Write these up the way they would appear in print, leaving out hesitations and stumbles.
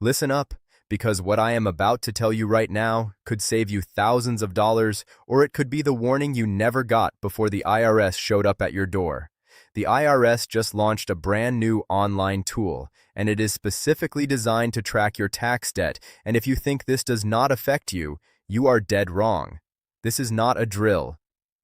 Listen up, because what I am about to tell you right now could save you thousands of dollars, or it could be the warning you never got before the IRS showed up at your door. The IRS just launched a brand new online tool, and it is specifically designed to track your tax debt, and if you think this does not affect you, you are dead wrong. This is not a drill.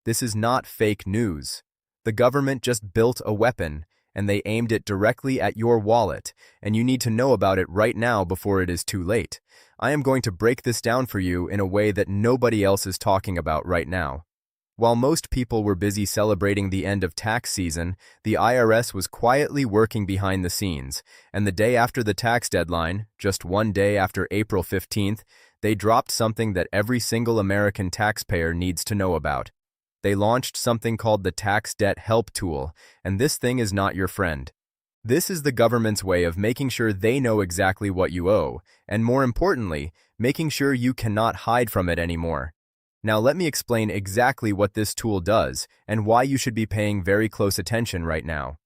This is not fake news. The government just built a weapon, and they aimed it directly at your wallet, and you need to know about it right now before it is too late. I am going to break this down for you in a way that nobody else is talking about right now. While most people were busy celebrating the end of tax season, the IRS was quietly working behind the scenes, and the day after the tax deadline, just one day after April 15th, they dropped something that every single American taxpayer needs to know about. They launched something called the Tax Debt Help tool, and this thing is not your friend. This is the government's way of making sure they know exactly what you owe, and more importantly, making sure you cannot hide from it anymore. Now let me explain exactly what this tool does and why you should be paying very close attention right now.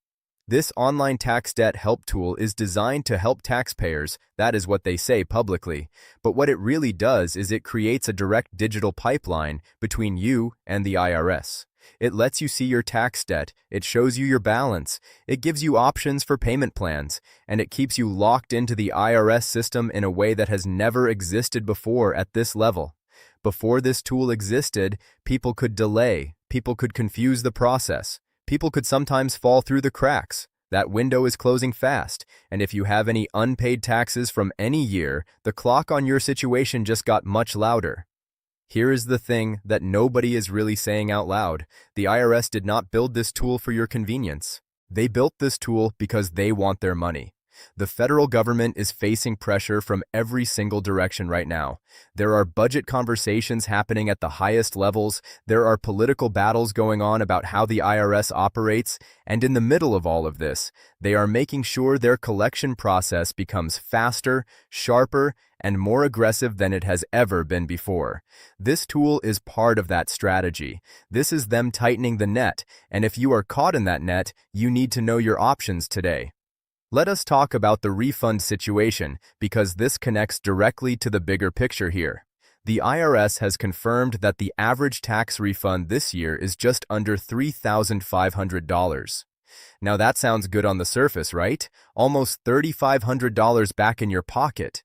This online tax debt help tool is designed to help taxpayers, that is what they say publicly, but what it really does is it creates a direct digital pipeline between you and the IRS. It lets you see your tax debt, it shows you your balance, it gives you options for payment plans, and it keeps you locked into the IRS system in a way that has never existed before at this level. Before this tool existed, people could delay, people could confuse the process. People could sometimes fall through the cracks. That window is closing fast, and if you have any unpaid taxes from any year, the clock on your situation just got much louder. Here is the thing that nobody is really saying out loud. The IRS did not build this tool for your convenience. They built this tool because they want their money. The federal government is facing pressure from every single direction right now. There are budget conversations happening at the highest levels, there are political battles going on about how the IRS operates, and in the middle of all of this, they are making sure their collection process becomes faster, sharper, and more aggressive than it has ever been before. This tool is part of that strategy. This is them tightening the net, and if you are caught in that net, you need to know your options today. Let us talk about the refund situation because this connects directly to the bigger picture here. The IRS has confirmed that the average tax refund this year is just under $3,500. Now that sounds good on the surface, right? Almost $3,500 back in your pocket.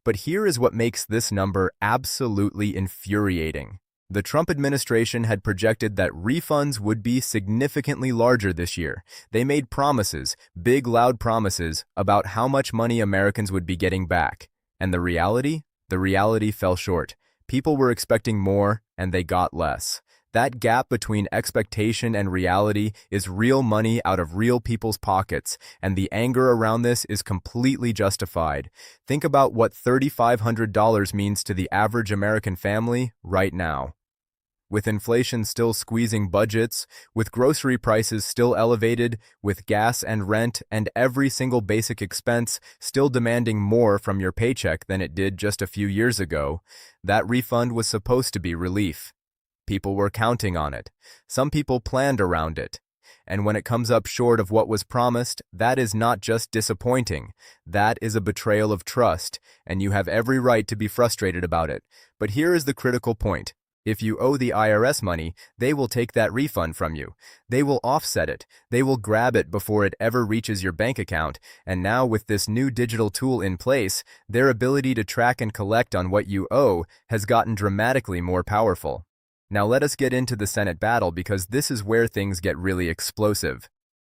But here is what makes this number absolutely infuriating. The Trump administration had projected that refunds would be significantly larger this year. They made promises, big loud promises, about how much money Americans would be getting back. And the reality? The reality fell short. People were expecting more, and they got less. That gap between expectation and reality is real money out of real people's pockets, and the anger around this is completely justified. Think about what $3,500 means to the average American family right now. With inflation still squeezing budgets, with grocery prices still elevated, with gas and rent and every single basic expense still demanding more from your paycheck than it did just a few years ago, that refund was supposed to be relief. People were counting on it. Some people planned around it. And when it comes up short of what was promised, that is not just disappointing. That is a betrayal of trust, and you have every right to be frustrated about it. But here is the critical point. If you owe the IRS money, they will take that refund from you. They will offset it. They will grab it before it ever reaches your bank account. And now with this new digital tool in place, their ability to track and collect on what you owe has gotten dramatically more powerful. Now let us get into the Senate battle because this is where things get really explosive.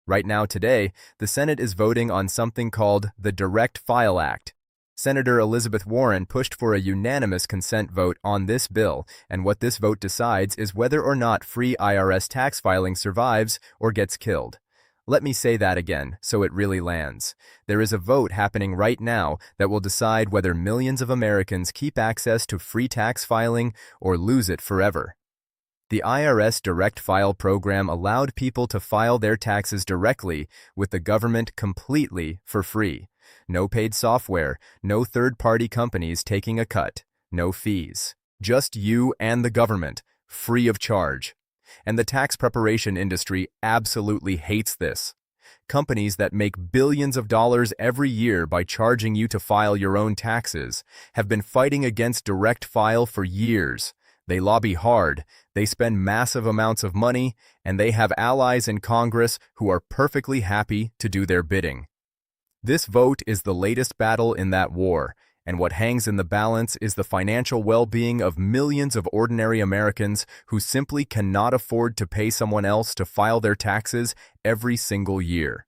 Right now today, the Senate is voting on something called the Direct File Act. Senator Elizabeth Warren pushed for a unanimous consent vote on this bill, and what this vote decides is whether or not free IRS tax filing survives or gets killed. Let me say that again, so it really lands. There is a vote happening right now that will decide whether millions of Americans keep access to free tax filing or lose it forever. The IRS Direct File program allowed people to file their taxes directly with the government completely for free. No paid software, no third-party companies taking a cut, no fees. Just you and the government, free of charge. And the tax preparation industry absolutely hates this. Companies that make billions of dollars every year by charging you to file your own taxes have been fighting against direct file for years. They lobby hard, they spend massive amounts of money, and they have allies in Congress who are perfectly happy to do their bidding. This vote is the latest battle in that war, and what hangs in the balance is the financial well-being of millions of ordinary Americans who simply cannot afford to pay someone else to file their taxes every single year.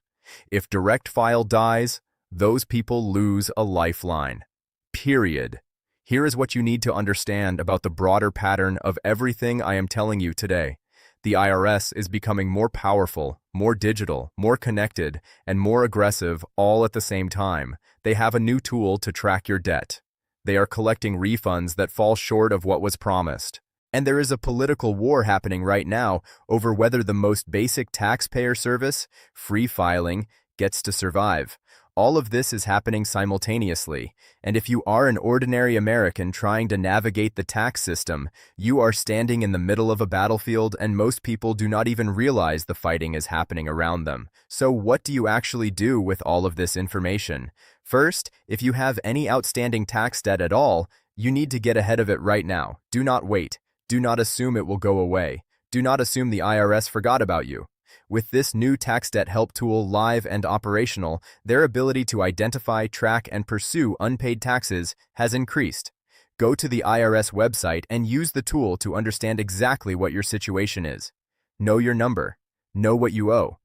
If direct file dies, those people lose a lifeline. Period. Here is what you need to understand about the broader pattern of everything I am telling you today. The IRS is becoming more powerful, more digital, more connected, and more aggressive all at the same time. They have a new tool to track your debt. They are collecting refunds that fall short of what was promised. And there is a political war happening right now over whether the most basic taxpayer service, free filing, gets to survive. All of this is happening simultaneously, and if you are an ordinary American trying to navigate the tax system, you are standing in the middle of a battlefield and most people do not even realize the fighting is happening around them. So what do you actually do with all of this information? First, if you have any outstanding tax debt at all, you need to get ahead of it right now. Do not wait. Do not assume it will go away. Do not assume the IRS forgot about you. With this new tax debt help tool live and operational, their ability to identify, track, and pursue unpaid taxes has increased. Go to the IRS website and use the tool to understand exactly what your situation is. Know your number. Know what you owe.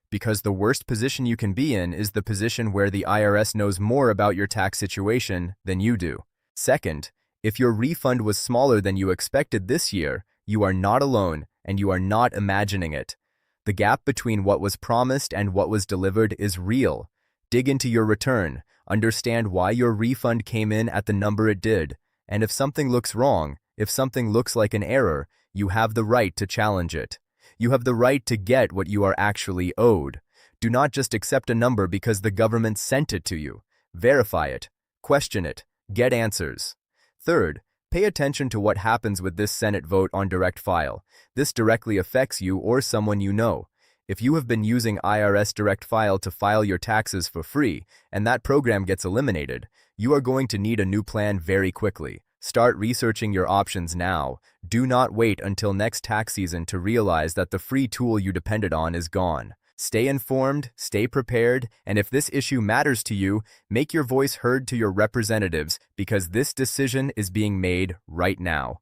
Because the worst position you can be in is the position where the IRS knows more about your tax situation than you do. Second, if your refund was smaller than you expected this year, you are not alone and you are not imagining it. The gap between what was promised and what was delivered is real. Dig into your return, understand why your refund came in at the number it did, and if something looks wrong, if something looks like an error, you have the right to challenge it. You have the right to get what you are actually owed. Do not just accept a number because the government sent it to you. Verify it, question it, get answers. Third, pay attention to what happens with this Senate vote on direct file. This directly affects you or someone you know. If you have been using IRS Direct File to file your taxes for free, and that program gets eliminated, you are going to need a new plan very quickly. Start researching your options now. Do not wait until next tax season to realize that the free tool you depended on is gone. Stay informed, stay prepared, and if this issue matters to you, make your voice heard to your representatives because this decision is being made right now.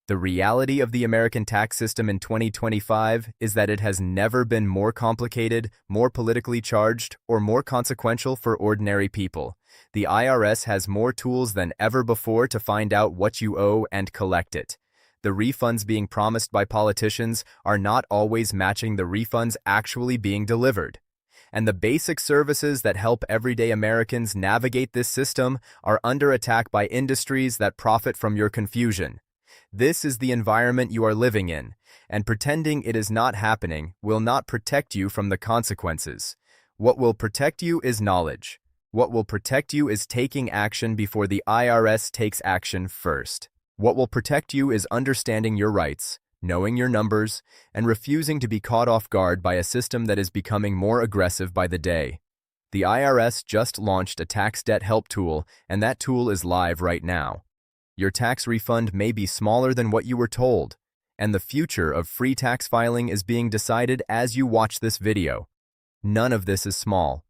The reality of the American tax system in 2025 is that it has never been more complicated, more politically charged, or more consequential for ordinary people. The IRS has more tools than ever before to find out what you owe and collect it. The refunds being promised by politicians are not always matching the refunds actually being delivered. And the basic services that help everyday Americans navigate this system are under attack by industries that profit from your confusion. This is the environment you are living in, and pretending it is not happening will not protect you from the consequences. What will protect you is knowledge. What will protect you is taking action before the IRS takes action first. What will protect you is understanding your rights, knowing your numbers, and refusing to be caught off guard by a system that is becoming more aggressive by the day. The IRS just launched a tax debt help tool, and that tool is live right now. Your tax refund may be smaller than what you were told, and the future of free tax filing is being decided as you watch this video. None of this is small.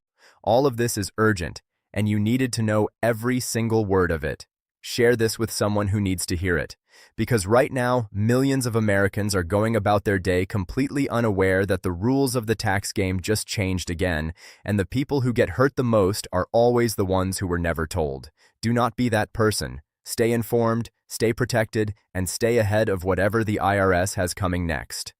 All of this is urgent, and you needed to know every single word of it. Share this with someone who needs to hear it, because right now, millions of Americans are going about their day completely unaware that the rules of the tax game just changed again, and the people who get hurt the most are always the ones who were never told. Do not be that person. Stay informed, stay protected, and stay ahead of whatever the IRS has coming next.